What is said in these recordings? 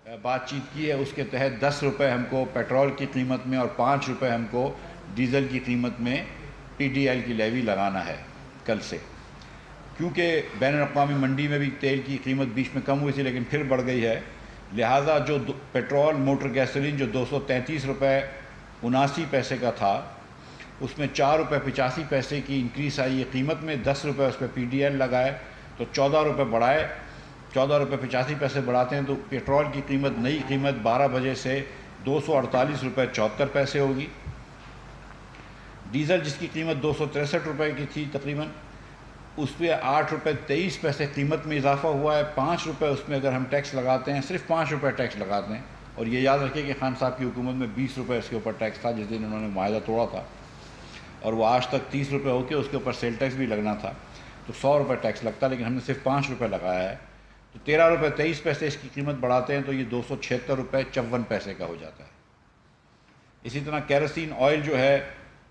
بات چیت کی ہے، اس کے تحت 10 روپے ہم کو پیٹرول کی قیمت میں اور 5 روپے ہم کو ڈیزل کی قیمت میں پی ڈی ایل کی لیوی لگانا ہے کل سے، کیونکہ بین الاقوامی منڈی میں بھی تیل کی قیمت بیچ میں کم ہوئی تھی لیکن پھر بڑھ گئی ہے، لہٰذا جو پیٹرول موٹر گیسولین جو 233 روپے 79 پیسے کا تھا، اس میں 4 روپے 85 پیسے کی انکریز آئی ہے قیمت میں، 10 روپے اس پہ پی ڈی ایل لگائے تو 14 روپے بڑھائے، 14 روپے 85 پیسے بڑھاتے ہیں تو پیٹرول کی قیمت نئی قیمت 12 بجے سے 248 روپے 74 پیسے ہوگی۔ ڈیزل جس کی قیمت 263 روپے کی تھی تقریباً، اس پہ 8 روپے 23 پیسے قیمت میں اضافہ ہوا ہے، 5 روپے اس میں اگر ہم ٹیکس لگاتے ہیں، صرف 5 روپے ٹیکس لگاتے ہیں، اور یہ یاد رکھیں کہ خان صاحب کی حکومت میں 20 روپے اس کے اوپر ٹیکس تھا جس دن انہوں نے معاہدہ توڑا تھا، اور وہ آج تک 30 روپے ہو کے اس کے اوپر سیل ٹیکس بھی لگنا تھا، تو 100 روپے ٹیکس لگتا، لیکن ہم نے صرف 5 روپے لگایا ہے، تو 13 روپے 23 پیسے اس کی قیمت بڑھاتے ہیں تو یہ 276 روپے 54 پیسے کا ہو جاتا ہے۔ اسی طرح کیروسین آئل جو ہے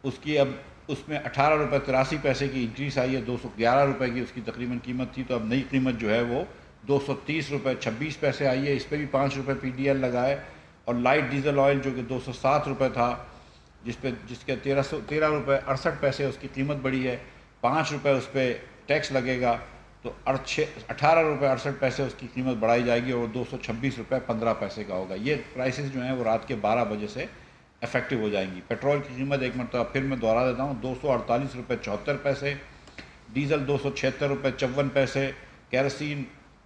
اس کی اب اس میں 18 روپے 83 پیسے کی انکریز آئی ہے، 211 روپے کی اس کی تقریباً قیمت تھی، تو اب نئی قیمت جو ہے وہ 230 روپے 26 پیسے آئی ہے، اس پہ بھی 5 روپے پی ڈی ایل لگائے، اور لائٹ ڈیزل آئل جو کہ 207 روپے تھا، جس کے 13 روپے 68 پیسے اس کی قیمت بڑھی ہے، 5 روپے اس پہ ٹیکس لگے گا، تو 18 روپے 68 پیسے اس کی قیمت بڑھائی جائے گی اور 226 روپے 15 پیسے کا ہوگا۔ یہ پرائسز جو ہیں وہ رات کے 12 بجے سے افیکٹو ہو جائیں گی۔ پیٹرول کی قیمت ایک مرتبہ پھر میں دوہرا دیتا ہوں، 248 روپے 74 پیسے، ڈیزل 276 روپے 54 پیسے، کیروسین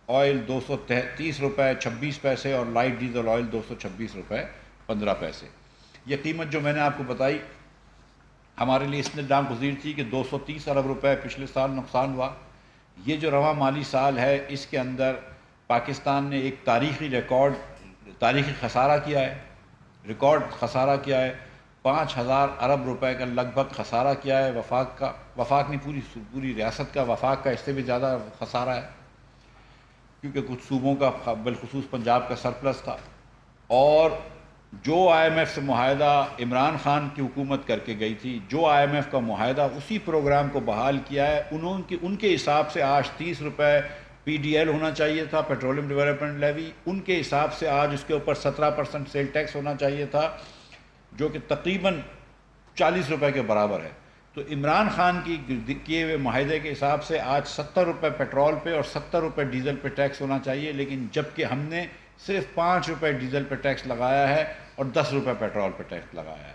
آئل 233 روپے 26 پیسے، اور لائٹ ڈیزل آئل 226 روپے 15 پیسے۔ یہ قیمت جو میں نے آپ کو بتائی ہمارے لیے اس نے ناگزیر تھی کہ 230 ارب روپے پچھلے سال نقصان ہوا۔ یہ جو رواں مالی سال ہے اس کے اندر پاکستان نے ایک تاریخی خسارہ کیا ہے، ریکارڈ خسارہ کیا ہے، 5000 ارب روپے کا لگ بھگ خسارہ کیا ہے وفاق نہیں پوری ریاست کا، وفاق کا اس سے بھی زیادہ خسارہ ہے، کیونکہ کچھ صوبوں کا بالخصوص پنجاب کا سرپلس تھا، اور جو آئی ایم ایف سے معاہدہ عمران خان کی حکومت کر کے گئی تھی، جو آئی ایم ایف کا معاہدہ اسی پروگرام کو بحال کیا ہے، ان کے حساب سے آج 30 روپے پی ڈی ایل ہونا چاہیے تھا، پیٹرولیم ڈیولپمنٹ لیوی، ان کے حساب سے آج اس کے اوپر 17% سیل ٹیکس ہونا چاہیے تھا، جو کہ تقریباً 40 روپے کے برابر ہے۔ تو عمران خان کی کیے ہوئے معاہدے کے حساب سے آج 70 روپے پیٹرول پہ اور 70 روپے ڈیزل پہ ٹیکس ہونا چاہیے، لیکن جبکہ ہم نے صرف 5 روپے ڈیزل پہ ٹیکس لگایا ہے اور 10 روپے پیٹرول پہ ٹیکس لگایا ہے۔